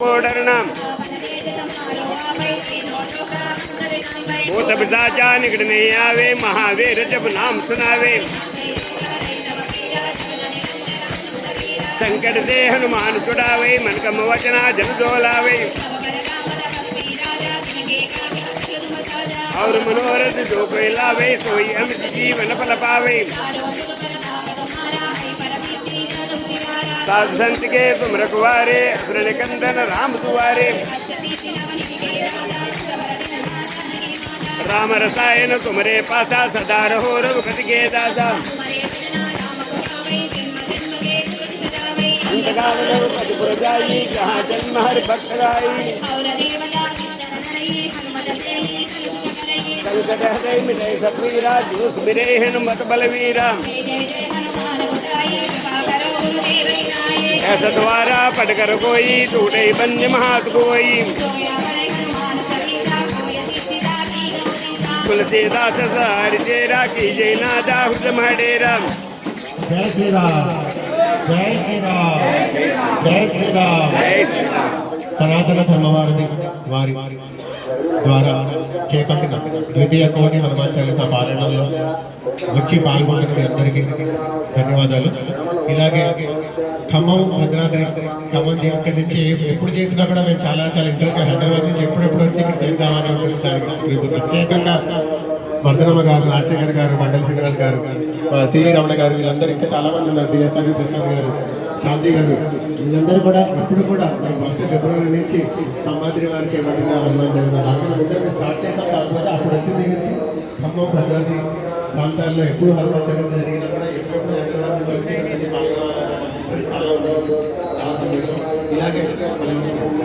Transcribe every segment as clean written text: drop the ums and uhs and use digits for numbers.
भूत पिशाचा निकट नहीं आवे, महावीर जब नाम सुनावे। संकट से हनुमान छुड़ावे, मन कम वचना जन डोलावे। और मनोरथ जो कोई लावे, सोई अमित जीवन फल पावे। साधु संत के तुम रखवारे, असुर निकंदन राम दुआरे। राम रसायन तुम्हारे पासा, सदा रहो रघुपति के दासा। अंतकाल रघुपति पुर जाई, जहाँ जन्म हरि भक्त गाई। संकट हृदय मिटै सब पीरा, जो सुमिरै हनुमत बलवीरा। ऐसा द्वारा पढ़कर कोई, टूटे बंद महात कोई। तुलसीदास सहारि तेरा, कीजे नादा हृदय डेरा। जय श्री राम, जय श्री राम, जय श्री राम, जय श्री राम। సనాతన ధర్మవారి వారి ద్వారా చేపట్టిన ద్వితీయ కోటి హనుమాన్ చాలీసా పారాయణంలో వచ్చి పాల్గొంటున్న మీ అందరికీ ధన్యవాదాలు. ఇలాగే ఖమ్మం భద్రాద్రి ఖమ్మం ఇక్కడి నుంచి ఎప్పుడు చేసినా కూడా మేము చాలా చాలా ఇంట్రెస్ట్, హైదరాబాద్ నుంచి ఎప్పుడెప్పుడు వచ్చి ఇక్కడ చేద్దామని ఉంటుంది. ప్రత్యేకంగా వర్ధనమ్మ గారు, రాజశేఖర్ గారు, మండల శ్రీనివాస్ గారు, సివి రమణ గారు, వీళ్ళందరూ ఇంకా చాలా మంది ఉన్నారు, డిఎస్ఆర్ ప్రసాద్ గారు, శాంతి గారు, వీళ్ళందరూ కూడా ఎప్పుడు కూడా ఫస్ట్ ఫిబ్రవరి నుంచి సంబంధించిన వారు చేపట్టిన హనుమాన్ జరుగుతుంది. అక్కడ స్టార్ట్ చేస్తాం, కాకపోతే అప్పుడు వచ్చింది నుంచి ఖమ్మం భద్రాద్రి ప్రాంతాల్లో ఎప్పుడు హనుమాన్ జరుగుతుంది జరిగినా కూడా ఎప్పుడు హైదరాబాద్ వచ్చి ఇంట్రెస్ట్ చాలా ఉంటుంది. చాలా సంతోషం. ఇలాగే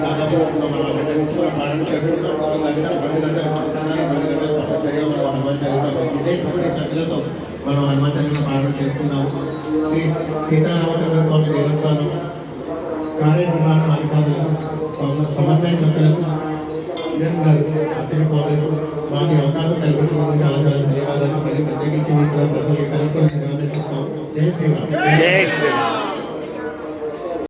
దాదాపు మనం గంట నుంచి మనం పాలన చేసుకుంటాం. 2 గంటలు తప్పనిసరిగా మనం హనుమాన్ చాలీసా ఇదే సభ్యులతో మనం హనుమాన్ చాలీసా పాలన చేసుకుందాము. శ్రీ సీతారామచంద్ర స్వామి దేవస్థానం కార్యనిర్వహణ అధికారులకు, సమన్వయకర్తలకు, అర్చక స్వాములకు మాకు అవకాశం కల్పించినందుకు చాలా చాలా ధన్యవాదాలు. మళ్ళీ ప్రత్యేకించి మీకు ప్రజలు ఇక్కడ